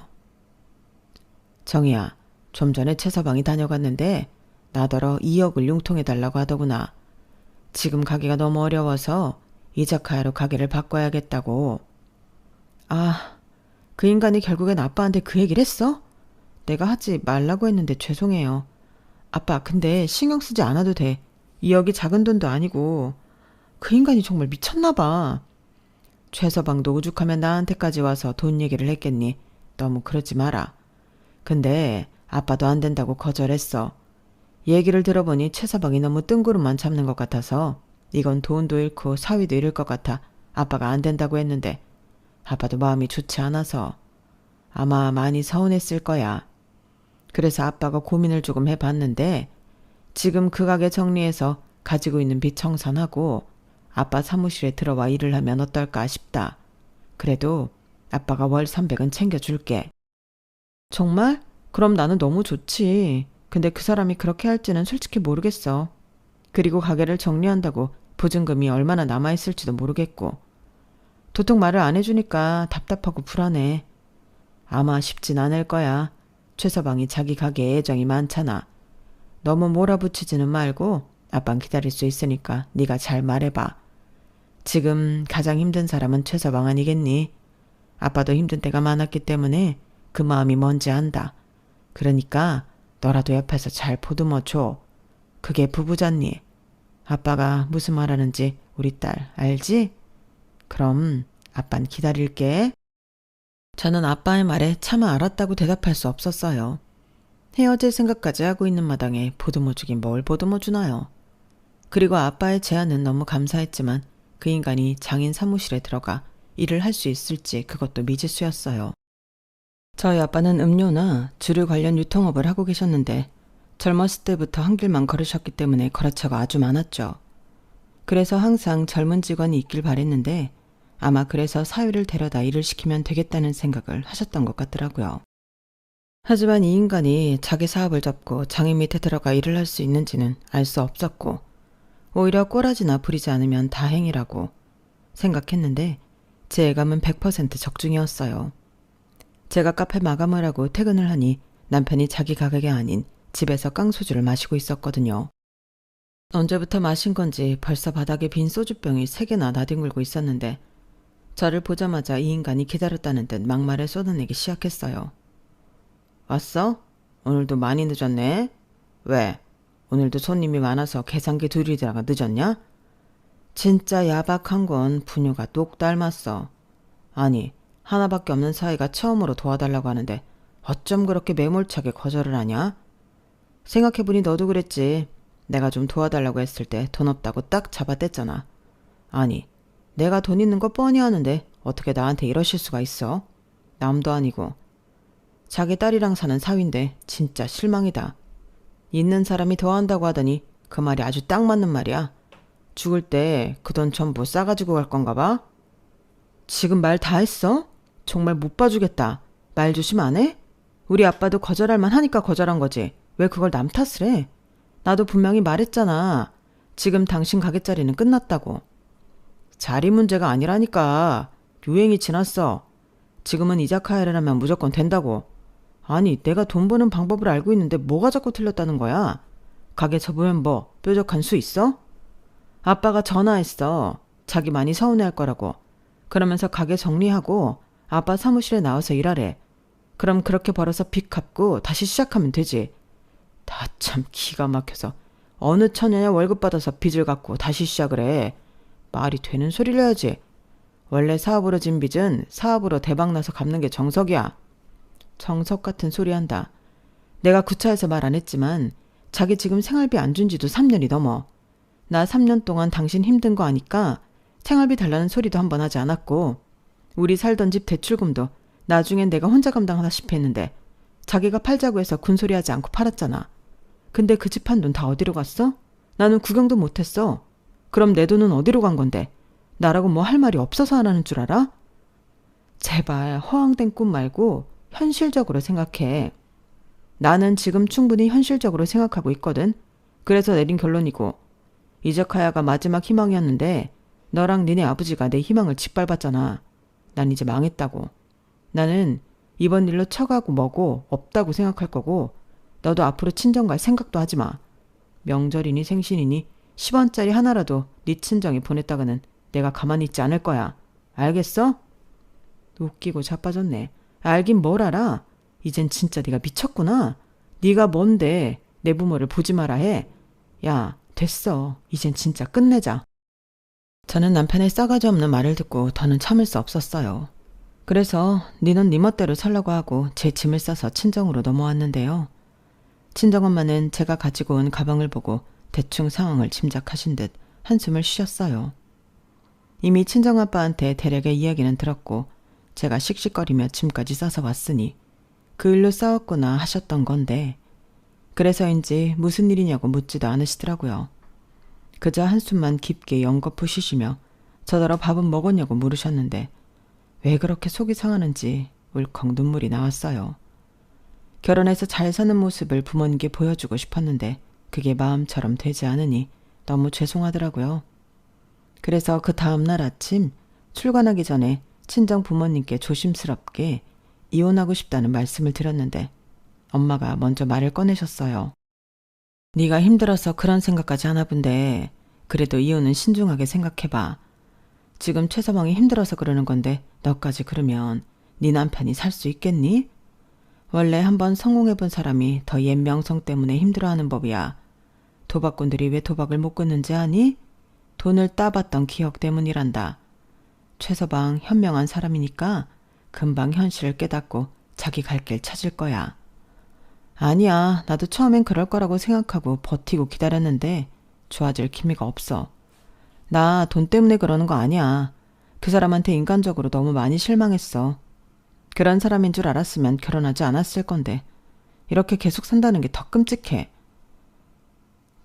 정희야, 좀 전에 최서방이 다녀갔는데 나더러 2억을 융통해달라고 하더구나. 지금 가게가 너무 어려워서 이자카야로 가게를 바꿔야겠다고. 아, 그 인간이 결국엔 아빠한테 그 얘기를 했어? 내가 하지 말라고 했는데 죄송해요. 아빠, 근데 신경 쓰지 않아도 돼. 2억이 작은 돈도 아니고. 그 인간이 정말 미쳤나 봐. 최서방도 오죽하면 나한테까지 와서 돈 얘기를 했겠니? 너무 그러지 마라. 근데 아빠도 안 된다고 거절했어. 얘기를 들어보니 최서방이 너무 뜬구름만 잡는 것 같아서 이건 돈도 잃고 사위도 잃을 것 같아 아빠가 안 된다고 했는데 아빠도 마음이 좋지 않아서 아마 많이 서운했을 거야. 그래서 아빠가 고민을 조금 해봤는데 지금 그 가게 정리해서 가지고 있는 빚 청산하고 아빠 사무실에 들어와 일을 하면 어떨까 싶다. 그래도 아빠가 월 300은 챙겨줄게. 정말? 그럼 나는 너무 좋지. 근데 그 사람이 그렇게 할지는 솔직히 모르겠어. 그리고 가게를 정리한다고 보증금이 얼마나 남아있을지도 모르겠고. 도통 말을 안 해주니까 답답하고 불안해. 아마 쉽진 않을 거야. 최서방이 자기 가게에 애정이 많잖아. 너무 몰아붙이지는 말고 아빤 기다릴 수 있으니까 네가 잘 말해봐. 지금 가장 힘든 사람은 최서방 아니겠니? 아빠도 힘든 때가 많았기 때문에 그 마음이 뭔지 안다. 그러니까 너라도 옆에서 잘 보듬어줘. 그게 부부잖니. 아빠가 무슨 말하는지 우리 딸 알지? 그럼 아빤 기다릴게. 저는 아빠의 말에 차마 알았다고 대답할 수 없었어요. 헤어질 생각까지 하고 있는 마당에 보듬어주긴 뭘 보듬어주나요? 그리고 아빠의 제안은 너무 감사했지만 그 인간이 장인 사무실에 들어가 일을 할 수 있을지 그것도 미지수였어요. 저희 아빠는 음료나 주류 관련 유통업을 하고 계셨는데 젊었을 때부터 한 길만 걸으셨기 때문에 거래처가 아주 많았죠. 그래서 항상 젊은 직원이 있길 바랬는데 아마 그래서 사위를 데려다 일을 시키면 되겠다는 생각을 하셨던 것 같더라고요. 하지만 이 인간이 자기 사업을 접고 장인 밑에 들어가 일을 할 수 있는지는 알 수 없었고 오히려 꼬라지나 부리지 않으면 다행이라고 생각했는데 제 예감은 100% 적중이었어요. 제가 카페 마감을 하고 퇴근을 하니 남편이 자기 가게가 아닌 집에서 깡소주를 마시고 있었거든요. 언제부터 마신 건지 벌써 바닥에 빈 소주병이 3개나 나뒹굴고 있었는데 저를 보자마자 이 인간이 기다렸다는 듯 막말을 쏟아내기 시작했어요. 왔어? 오늘도 많이 늦었네? 왜? 오늘도 손님이 많아서 계산기 들이다가 늦었냐? 진짜 야박한 건 분유가 똑 닮았어. 아니, 하나밖에 없는 사이가 처음으로 도와달라고 하는데 어쩜 그렇게 매몰차게 거절을 하냐? 생각해보니 너도 그랬지. 내가 좀 도와달라고 했을 때 돈 없다고 딱 잡아댔잖아. 아니, 내가 돈 있는 거 뻔히 아는데 어떻게 나한테 이러실 수가 있어? 남도 아니고. 자기 딸이랑 사는 사위인데 진짜 실망이다. 있는 사람이 더한다고 하더니 그 말이 아주 딱 맞는 말이야. 죽을 때 그 돈 전부 싸가지고 갈 건가 봐? 지금 말 다 했어? 정말 못 봐주겠다. 말 조심 안 해? 우리 아빠도 거절할 만 하니까 거절한 거지. 왜 그걸 남 탓을 해? 나도 분명히 말했잖아. 지금 당신 가게 자리는 끝났다고. 자리 문제가 아니라니까. 유행이 지났어. 지금은 이자카야를 하면 무조건 된다고. 아니, 내가 돈 버는 방법을 알고 있는데 뭐가 자꾸 틀렸다는 거야? 가게 접으면 뭐 뾰족한 수 있어? 아빠가 전화했어. 자기 많이 서운해할 거라고. 그러면서 가게 정리하고 아빠 사무실에 나와서 일하래. 그럼 그렇게 벌어서 빚 갚고 다시 시작하면 되지. 다 참 기가 막혀서 어느 처녀냐 월급 받아서 빚을 갚고 다시 시작을 해. 말이 되는 소리를 해야지. 원래 사업으로 진 빚은 사업으로 대박나서 갚는 게 정석이야. 정석 같은 소리 한다. 내가 구차해서 말 안 했지만 자기 지금 생활비 안 준 지도 3년이 넘어. 나 3년 동안 당신 힘든 거 아니까 생활비 달라는 소리도 한 번 하지 않았고 우리 살던 집 대출금도 나중엔 내가 혼자 감당하다시피 했는데 자기가 팔자고 해서 군소리하지 않고 팔았잖아. 근데 그 집 판 돈 다 어디로 갔어? 나는 구경도 못했어. 그럼 내 돈은 어디로 간 건데? 나라고 뭐 할 말이 없어서 안 하는 줄 알아? 제발 허황된 꿈 말고 현실적으로 생각해. 나는 지금 충분히 현실적으로 생각하고 있거든. 그래서 내린 결론이고 이자카야가 마지막 희망이었는데 너랑 니네 아버지가 내 희망을 짓밟았잖아. 난 이제 망했다고. 나는 이번 일로 처가고 뭐고 없다고 생각할 거고 너도 앞으로 친정 갈 생각도 하지 마. 명절이니 생신이니 10원짜리 하나라도 네 친정에 보냈다가는 내가 가만히 있지 않을 거야. 알겠어? 웃기고 자빠졌네. 알긴 뭘 알아. 이젠 진짜 네가 미쳤구나. 네가 뭔데 내 부모를 보지 마라 해. 야, 됐어. 이젠 진짜 끝내자. 저는 남편의 싸가지 없는 말을 듣고 더는 참을 수 없었어요. 그래서 니는 네 멋대로 살라고 하고 제 짐을 싸서 친정으로 넘어왔는데요. 친정엄마는 제가 가지고 온 가방을 보고 대충 상황을 짐작하신 듯 한숨을 쉬셨어요. 이미 친정아빠한테 대략의 이야기는 들었고 제가 씩씩거리며 짐까지 싸서 왔으니 그 일로 싸웠구나 하셨던 건데 그래서인지 무슨 일이냐고 묻지도 않으시더라고요. 그저 한숨만 깊게 연거푸 쉬시며 저더러 밥은 먹었냐고 물으셨는데 왜 그렇게 속이 상하는지 울컥 눈물이 나왔어요. 결혼해서 잘 사는 모습을 부모님께 보여주고 싶었는데 그게 마음처럼 되지 않으니 너무 죄송하더라고요. 그래서 그 다음날 아침 출근하기 전에 친정 부모님께 조심스럽게 이혼하고 싶다는 말씀을 드렸는데 엄마가 먼저 말을 꺼내셨어요. 네가 힘들어서 그런 생각까지 하나 본데 그래도 이혼은 신중하게 생각해봐. 지금 최서방이 힘들어서 그러는 건데 너까지 그러면 네 남편이 살 수 있겠니? 원래 한번 성공해본 사람이 더 옛 명성 때문에 힘들어하는 법이야. 도박꾼들이 왜 도박을 못 끊는지 아니? 돈을 따봤던 기억 때문이란다. 최서방 현명한 사람이니까 금방 현실을 깨닫고 자기 갈 길 찾을 거야. 아니야, 나도 처음엔 그럴 거라고 생각하고 버티고 기다렸는데 좋아질 기미가 없어. 나 돈 때문에 그러는 거 아니야. 그 사람한테 인간적으로 너무 많이 실망했어. 그런 사람인 줄 알았으면 결혼하지 않았을 건데 이렇게 계속 산다는 게 더 끔찍해.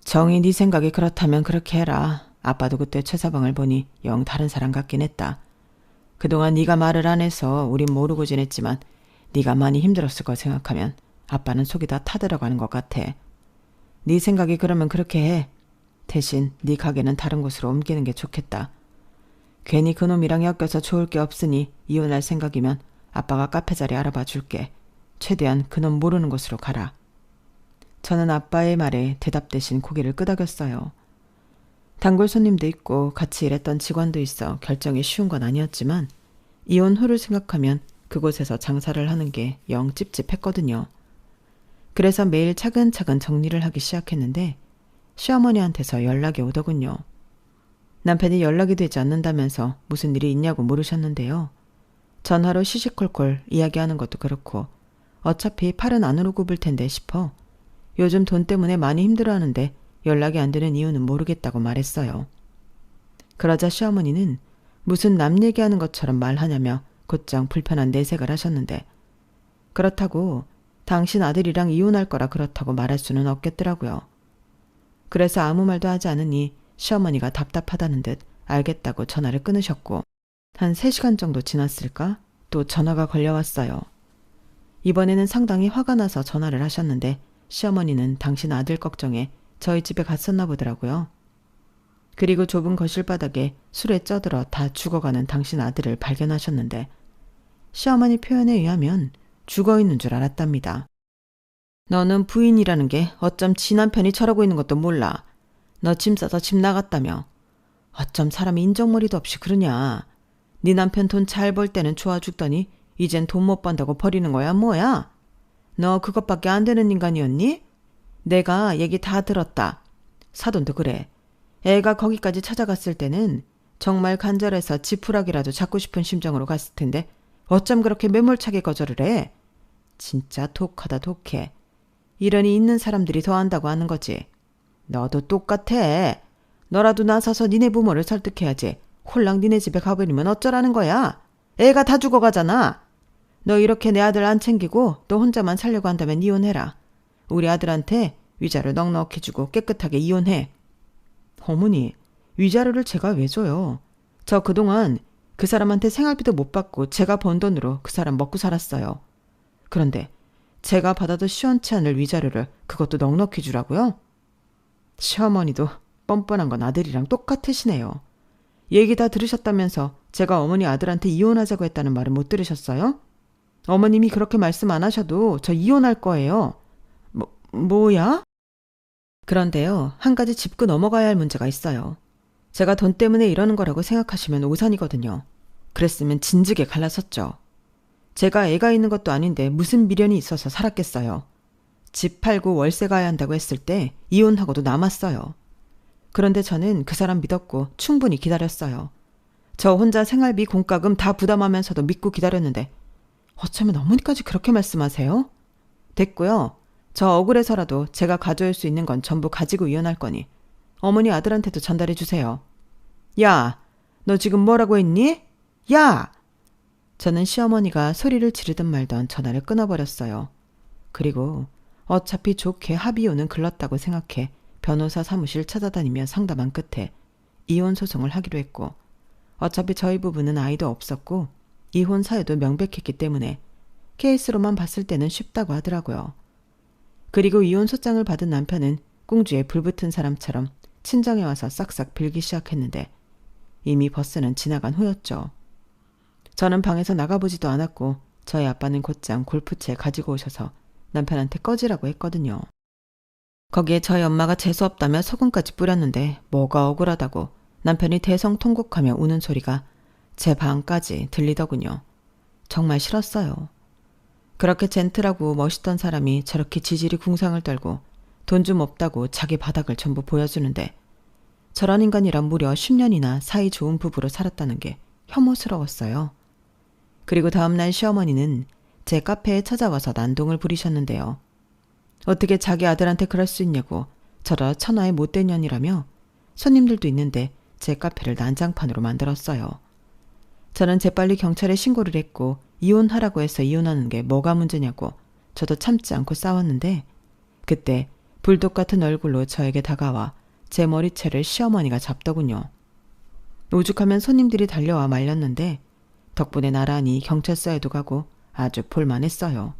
정이 네 생각이 그렇다면 그렇게 해라. 아빠도 그때 최서방을 보니 영 다른 사람 같긴 했다. 그동안 네가 말을 안 해서 우린 모르고 지냈지만 네가 많이 힘들었을 거 생각하면 아빠는 속이 다 타들어가는 것 같아. 네 생각이 그러면 그렇게 해. 대신 네 가게는 다른 곳으로 옮기는 게 좋겠다. 괜히 그놈이랑 엮여서 좋을 게 없으니 이혼할 생각이면 아빠가 카페 자리 알아봐 줄게. 최대한 그놈 모르는 곳으로 가라. 저는 아빠의 말에 대답 대신 고개를 끄덕였어요. 단골 손님도 있고 같이 일했던 직원도 있어 결정이 쉬운 건 아니었지만 이혼 후를 생각하면 그곳에서 장사를 하는 게 영 찝찝했거든요. 그래서 매일 차근차근 정리를 하기 시작했는데 시어머니한테서 연락이 오더군요. 남편이 연락이 되지 않는다면서 무슨 일이 있냐고 물으셨는데요. 전화로 시시콜콜 이야기하는 것도 그렇고 어차피 팔은 안으로 굽을 텐데 싶어 요즘 돈 때문에 많이 힘들어하는데 연락이 안 되는 이유는 모르겠다고 말했어요. 그러자 시어머니는 무슨 남 얘기하는 것처럼 말하냐며 곧장 불편한 내색을 하셨는데 그렇다고 당신 아들이랑 이혼할 거라 그렇다고 말할 수는 없겠더라고요. 그래서 아무 말도 하지 않으니 시어머니가 답답하다는 듯 알겠다고 전화를 끊으셨고 한 3시간 정도 지났을까? 또 전화가 걸려왔어요. 이번에는 상당히 화가 나서 전화를 하셨는데 시어머니는 당신 아들 걱정에 저희 집에 갔었나 보더라고요. 그리고 좁은 거실 바닥에 술에 쪄들어 다 죽어가는 당신 아들을 발견하셨는데 시어머니 표현에 의하면 죽어있는 줄 알았답니다. 너는 부인이라는 게 어쩜 지 남편이 저러고 있는 것도 몰라. 너 짐 싸서 집 나갔다며. 어쩜 사람이 인정머리도 없이 그러냐. 네 남편 돈 잘 벌 때는 좋아 죽더니 이젠 돈 못 번다고 버리는 거야 뭐야? 너 그것밖에 안 되는 인간이었니? 내가 얘기 다 들었다. 사돈도 그래. 애가 거기까지 찾아갔을 때는 정말 간절해서 지푸라기라도 잡고 싶은 심정으로 갔을 텐데 어쩜 그렇게 매몰차게 거절을 해? 진짜 독하다 독해. 이러니 있는 사람들이 더 안다고 하는 거지. 너도 똑같아. 너라도 나서서 니네 부모를 설득해야지. 홀랑 니네 집에 가버리면 어쩌라는 거야. 애가 다 죽어가잖아. 너 이렇게 내 아들 안 챙기고 너 혼자만 살려고 한다면 이혼해라. 우리 아들한테 위자료 넉넉히 주고 깨끗하게 이혼해. 어머니, 위자료를 제가 왜 줘요? 저 그동안 그 사람한테 생활비도 못 받고 제가 번 돈으로 그 사람 먹고 살았어요. 그런데 제가 받아도 시원치 않을 위자료를 그것도 넉넉히 주라고요? 시어머니도 뻔뻔한 건 아들이랑 똑같으시네요. 얘기 다 들으셨다면서 제가 어머니 아들한테 이혼하자고 했다는 말은 못 들으셨어요? 어머님이 그렇게 말씀 안 하셔도 저 이혼할 거예요. 뭐야? 그런데요, 한 가지 짚고 넘어가야 할 문제가 있어요. 제가 돈 때문에 이러는 거라고 생각하시면 오산이거든요. 그랬으면 진즉에 갈라섰죠. 제가 애가 있는 것도 아닌데 무슨 미련이 있어서 살았겠어요. 집 팔고 월세 가야 한다고 했을 때 이혼하고도 남았어요. 그런데 저는 그 사람 믿었고 충분히 기다렸어요. 저 혼자 생활비 공과금 다 부담하면서도 믿고 기다렸는데 어쩌면 어머니까지 그렇게 말씀하세요? 됐고요. 저 억울해서라도 제가 가져올 수 있는 건 전부 가지고 이혼할 거니 어머니 아들한테도 전달해 주세요. 야, 너 지금 뭐라고 했니? 야! 저는 시어머니가 소리를 지르든 말던 전화를 끊어버렸어요. 그리고 어차피 좋게 합의혼은 글렀다고 생각해 변호사 사무실 찾아다니며 상담한 끝에 이혼 소송을 하기로 했고, 어차피 저희 부부는 아이도 없었고 이혼 사유도 명백했기 때문에 케이스로만 봤을 때는 쉽다고 하더라고요. 그리고 이혼 소장을 받은 남편은 꽁주에 불붙은 사람처럼 친정에 와서 싹싹 빌기 시작했는데 이미 버스는 지나간 후였죠. 저는 방에서 나가보지도 않았고 저희 아빠는 곧장 골프채 가지고 오셔서 남편한테 꺼지라고 했거든요. 거기에 저희 엄마가 재수없다며 소금까지 뿌렸는데 뭐가 억울하다고 남편이 대성통곡하며 우는 소리가 제 방까지 들리더군요. 정말 싫었어요. 그렇게 젠틀하고 멋있던 사람이 저렇게 지질이 궁상을 떨고 돈 좀 없다고 자기 바닥을 전부 보여주는데 저런 인간이란 무려 10년이나 사이 좋은 부부로 살았다는 게 혐오스러웠어요. 그리고 다음날 시어머니는 제 카페에 찾아와서 난동을 부리셨는데요. 어떻게 자기 아들한테 그럴 수 있냐고 저러 천하의 못된 년이라며 손님들도 있는데 제 카페를 난장판으로 만들었어요. 저는 재빨리 경찰에 신고를 했고 이혼하라고 해서 이혼하는 게 뭐가 문제냐고 저도 참지 않고 싸웠는데 그때 불독 같은 얼굴로 저에게 다가와 제 머리채를 시어머니가 잡더군요. 오죽하면 손님들이 달려와 말렸는데 덕분에 나란히 경찰서에도 가고 아주 볼만했어요.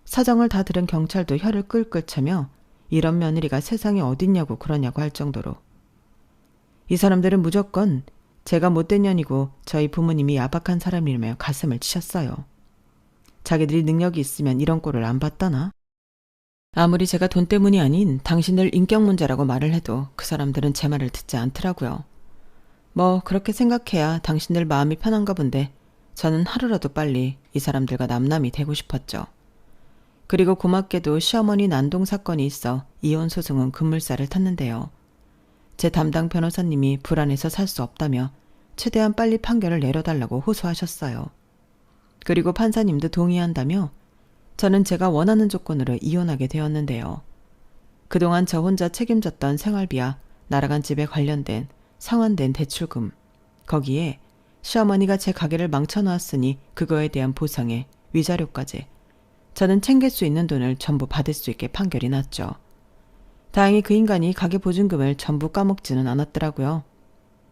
사정을 다 들은 경찰도 혀를 끌끌 차며 이런 며느리가 세상에 어딨냐고 그러냐고 할 정도로. 이 사람들은 무조건 제가 못된 년이고 저희 부모님이 야박한 사람이라며 가슴을 치셨어요. 자기들이 능력이 있으면 이런 꼴을 안 봤다나? 아무리 제가 돈 때문이 아닌 당신들 인격 문제라고 말을 해도 그 사람들은 제 말을 듣지 않더라고요. 뭐 그렇게 생각해야 당신들 마음이 편한가 본데 저는 하루라도 빨리 이 사람들과 남남이 되고 싶었죠. 그리고 고맙게도 시어머니 난동 사건이 있어 이혼 소송은 급물살을 탔는데요. 제 담당 변호사님이 불안해서 살 수 없다며 최대한 빨리 판결을 내려달라고 호소하셨어요. 그리고 판사님도 동의한다며 저는 제가 원하는 조건으로 이혼하게 되었는데요. 그동안 저 혼자 책임졌던 생활비와 날아간 집에 관련된 상환된 대출금, 거기에 시어머니가 제 가게를 망쳐놓았으니 그거에 대한 보상에 위자료까지 저는 챙길 수 있는 돈을 전부 받을 수 있게 판결이 났죠. 다행히 그 인간이 가게 보증금을 전부 까먹지는 않았더라고요.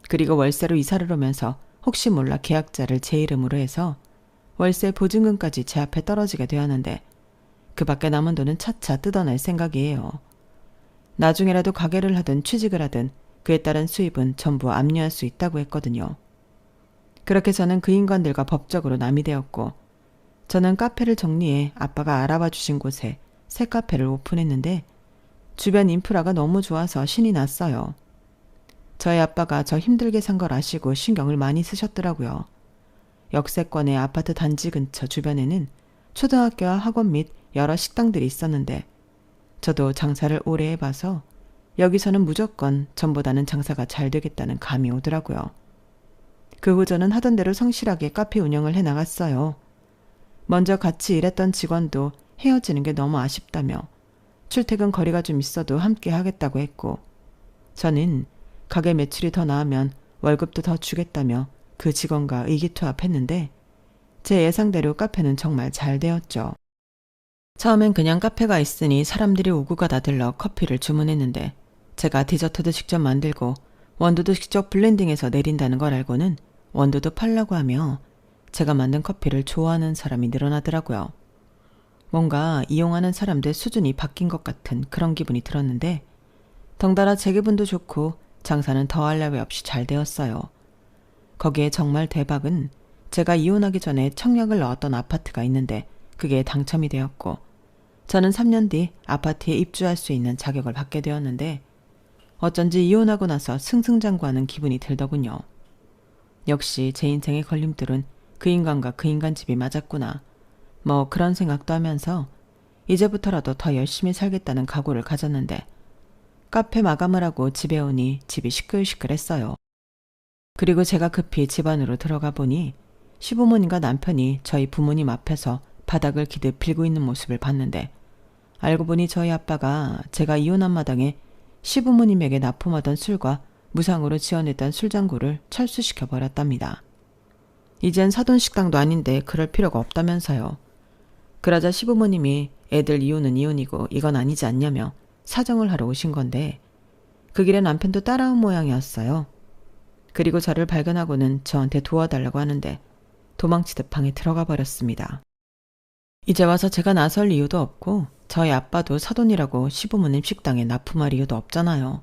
그리고 월세로 이사를 오면서 혹시 몰라 계약자를 제 이름으로 해서 월세 보증금까지 제 앞에 떨어지게 되었는데 그 밖에 남은 돈은 차차 뜯어낼 생각이에요. 나중에라도 가게를 하든 취직을 하든 그에 따른 수입은 전부 압류할 수 있다고 했거든요. 그렇게 저는 그 인간들과 법적으로 남이 되었고 저는 카페를 정리해 아빠가 알아봐 주신 곳에 새 카페를 오픈했는데 주변 인프라가 너무 좋아서 신이 났어요. 저희 아빠가 저 힘들게 산 걸 아시고 신경을 많이 쓰셨더라고요. 역세권의 아파트 단지 근처 주변에는 초등학교와 학원 및 여러 식당들이 있었는데 저도 장사를 오래 해봐서 여기서는 무조건 전보다는 장사가 잘 되겠다는 감이 오더라고요. 그 후 저는 하던 대로 성실하게 카페 운영을 해나갔어요. 먼저 같이 일했던 직원도 헤어지는 게 너무 아쉽다며 출퇴근 거리가 좀 있어도 함께 하겠다고 했고 저는 가게 매출이 더 나으면 월급도 더 주겠다며 그 직원과 의기투합했는데 제 예상대로 카페는 정말 잘 되었죠. 처음엔 그냥 카페가 있으니 사람들이 오고 가다 들러 커피를 주문했는데 제가 디저트도 직접 만들고 원두도 직접 블렌딩해서 내린다는 걸 알고는 원두도 팔라고 하며 제가 만든 커피를 좋아하는 사람이 늘어나더라고요. 뭔가 이용하는 사람들 수준이 바뀐 것 같은 그런 기분이 들었는데 덩달아 제 기분도 좋고 장사는 더할 나위 없이 잘 되었어요. 거기에 정말 대박은 제가 이혼하기 전에 청약을 넣었던 아파트가 있는데 그게 당첨이 되었고 저는 3년 뒤 아파트에 입주할 수 있는 자격을 받게 되었는데 어쩐지 이혼하고 나서 승승장구하는 기분이 들더군요. 역시 제 인생의 걸림돌은 그 인간과 그 인간 집이 맞았구나. 뭐 그런 생각도 하면서 이제부터라도 더 열심히 살겠다는 각오를 가졌는데 카페 마감을 하고 집에 오니 집이 시끌시끌했어요. 그리고 제가 급히 집 안으로 들어가 보니 시부모님과 남편이 저희 부모님 앞에서 바닥을 기듯 빌고 있는 모습을 봤는데 알고 보니 저희 아빠가 제가 이혼한 마당에 시부모님에게 납품하던 술과 무상으로 지원했던 술장고를 철수시켜 버렸답니다. 이젠 사돈 식당도 아닌데 그럴 필요가 없다면서요. 그러자 시부모님이 애들 이혼은 이혼이고 이건 아니지 않냐며 사정을 하러 오신 건데 그 길에 남편도 따라온 모양이었어요. 그리고 저를 발견하고는 저한테 도와달라고 하는데 도망치듯 방에 들어가 버렸습니다. 이제 와서 제가 나설 이유도 없고 저희 아빠도 사돈이라고 시부모님 식당에 납품할 이유도 없잖아요.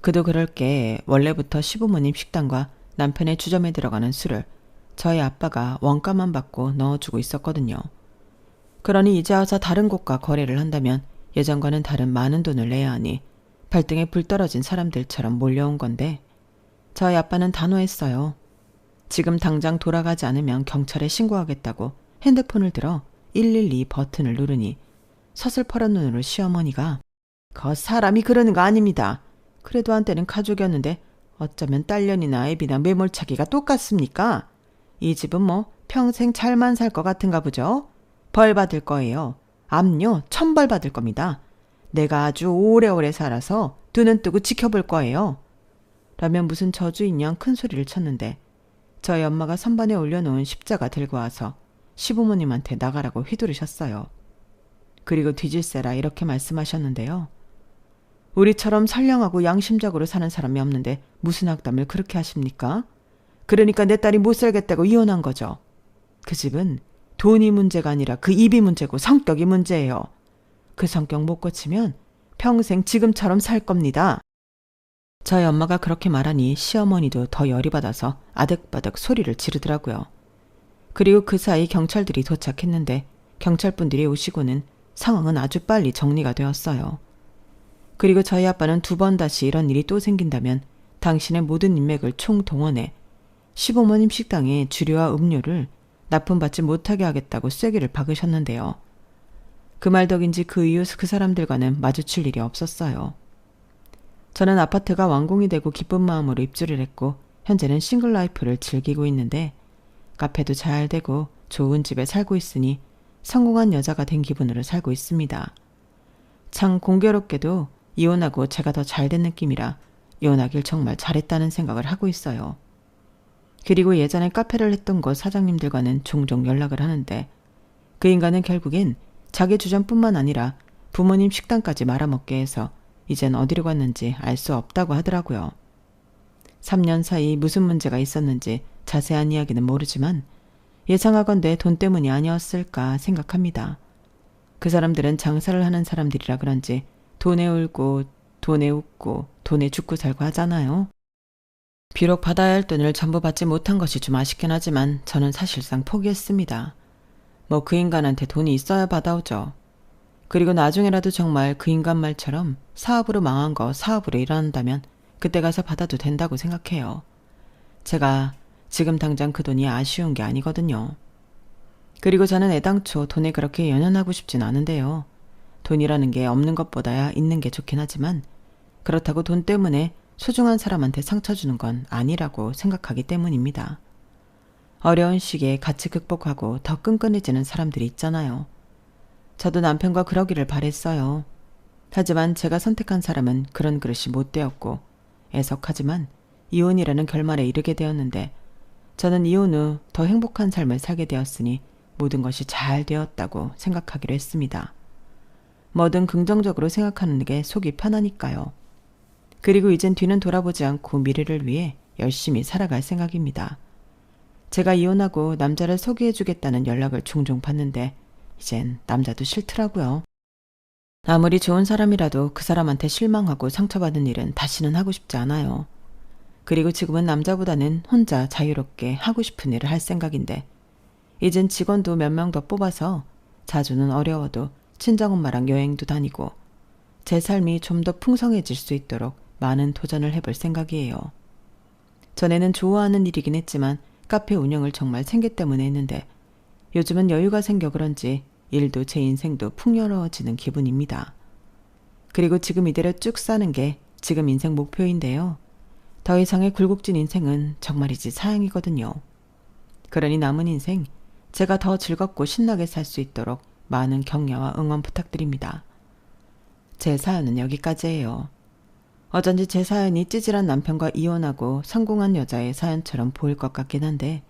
그도 그럴 게 원래부터 시부모님 식당과 남편의 주점에 들어가는 술을 저희 아빠가 원가만 받고 넣어주고 있었거든요. 그러니 이제 와서 다른 곳과 거래를 한다면 예전과는 다른 많은 돈을 내야 하니 발등에 불 떨어진 사람들처럼 몰려온 건데 저희 아빠는 단호했어요. 지금 당장 돌아가지 않으면 경찰에 신고하겠다고 핸드폰을 들어 112 버튼을 누르니 서슬퍼런 눈으로 시어머니가 거 사람이 그러는 거 아닙니다. 그래도 한때는 가족이었는데 어쩌면 딸년이나 애비나 매몰차기가 똑같습니까? 이 집은 뭐 평생 잘만 살 것 같은가 보죠? 벌 받을 거예요. 암요 1000벌 받을 겁니다. 내가 아주 오래오래 살아서 두 눈 뜨고 지켜볼 거예요. 라면 무슨 저주인 양 큰 소리를 쳤는데 저희 엄마가 선반에 올려놓은 십자가 들고 와서 시부모님한테 나가라고 휘두르셨어요. 그리고 뒤질세라 이렇게 말씀하셨는데요. 우리처럼 선량하고 양심적으로 사는 사람이 없는데 무슨 악담을 그렇게 하십니까? 그러니까 내 딸이 못 살겠다고 이혼한 거죠. 그 집은 돈이 문제가 아니라 그 입이 문제고 성격이 문제예요. 그 성격 못 고치면 평생 지금처럼 살 겁니다. 저희 엄마가 그렇게 말하니 시어머니도 더 열이 받아서 아득바득 소리를 지르더라고요. 그리고 그 사이 경찰들이 도착했는데 경찰분들이 오시고는 상황은 아주 빨리 정리가 되었어요. 그리고 저희 아빠는 2번 다시 이런 일이 또 생긴다면 당신의 모든 인맥을 총동원해 시부모님 식당에 주류와 음료를 납품받지 못하게 하겠다고 쐐기를 박으셨는데요. 그 말 덕인지 그 이후 그 사람들과는 마주칠 일이 없었어요. 저는 아파트가 완공이 되고 기쁜 마음으로 입주를 했고 현재는 싱글 라이프를 즐기고 있는데 카페도 잘 되고 좋은 집에 살고 있으니 성공한 여자가 된 기분으로 살고 있습니다. 참 공교롭게도 이혼하고 제가 더 잘 된 느낌이라 이혼하길 정말 잘했다는 생각을 하고 있어요. 그리고 예전에 카페를 했던 곳 사장님들과는 종종 연락을 하는데 그 인간은 결국엔 자기 주점뿐만 아니라 부모님 식당까지 말아먹게 해서 이젠 어디로 갔는지 알 수 없다고 하더라고요. 3년 사이 무슨 문제가 있었는지 자세한 이야기는 모르지만 예상하건대 돈 때문이 아니었을까 생각합니다. 그 사람들은 장사를 하는 사람들이라 그런지 돈에 울고 돈에 웃고 돈에 죽고 살고 하잖아요. 비록 받아야 할 돈을 전부 받지 못한 것이 좀 아쉽긴 하지만 저는 사실상 포기했습니다. 뭐 그 인간한테 돈이 있어야 받아오죠. 그리고 나중에라도 정말 그 인간 말처럼 사업으로 망한 거 사업으로 일어난다면 그때 가서 받아도 된다고 생각해요. 제가 지금 당장 그 돈이 아쉬운 게 아니거든요. 그리고 저는 애당초 돈에 그렇게 연연하고 싶진 않은데요. 돈이라는 게 없는 것보다야 있는 게 좋긴 하지만 그렇다고 돈 때문에 소중한 사람한테 상처 주는 건 아니라고 생각하기 때문입니다. 어려운 시기에 같이 극복하고 더 끈끈해지는 사람들이 있잖아요. 저도 남편과 그러기를 바랬어요. 하지만 제가 선택한 사람은 그런 그릇이 못 되었고 애석하지만 이혼이라는 결말에 이르게 되었는데 저는 이혼 후 더 행복한 삶을 살게 되었으니 모든 것이 잘 되었다고 생각하기로 했습니다. 뭐든 긍정적으로 생각하는 게 속이 편하니까요. 그리고 이젠 뒤는 돌아보지 않고 미래를 위해 열심히 살아갈 생각입니다. 제가 이혼하고 남자를 소개해주겠다는 연락을 종종 받는데 이젠 남자도 싫더라고요. 아무리 좋은 사람이라도 그 사람한테 실망하고 상처받은 일은 다시는 하고 싶지 않아요. 그리고 지금은 남자보다는 혼자 자유롭게 하고 싶은 일을 할 생각인데 이젠 직원도 몇 명 더 뽑아서 자주는 어려워도 친정엄마랑 여행도 다니고 제 삶이 좀 더 풍성해질 수 있도록 많은 도전을 해볼 생각이에요. 전에는 좋아하는 일이긴 했지만 카페 운영을 정말 생계 때문에 했는데 요즘은 여유가 생겨 그런지 일도 제 인생도 풍요로워지는 기분입니다. 그리고 지금 이대로 쭉 사는 게 지금 인생 목표인데요. 더 이상의 굴곡진 인생은 정말이지 사양이거든요. 그러니 남은 인생 제가 더 즐겁고 신나게 살 수 있도록 많은 격려와 응원 부탁드립니다. 제 사연은 여기까지예요. 어쩐지 제 사연이 찌질한 남편과 이혼하고 성공한 여자의 사연처럼 보일 것 같긴 한데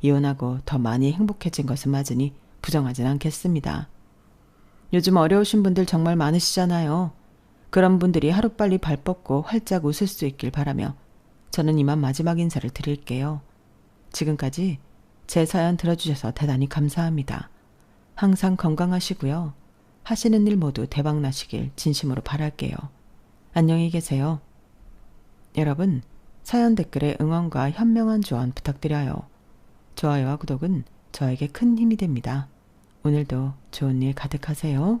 이혼하고 더 많이 행복해진 것은 맞으니 부정하진 않겠습니다. 요즘 어려우신 분들 정말 많으시잖아요. 그런 분들이 하루빨리 발 뻗고 활짝 웃을 수 있길 바라며 저는 이만 마지막 인사를 드릴게요. 지금까지 제 사연 들어주셔서 대단히 감사합니다. 항상 건강하시고요. 하시는 일 모두 대박 나시길 진심으로 바랄게요. 안녕히 계세요. 여러분, 사연 댓글에 응원과 현명한 조언 부탁드려요. 좋아요와 구독은 저에게 큰 힘이 됩니다. 오늘도 좋은 일 가득하세요.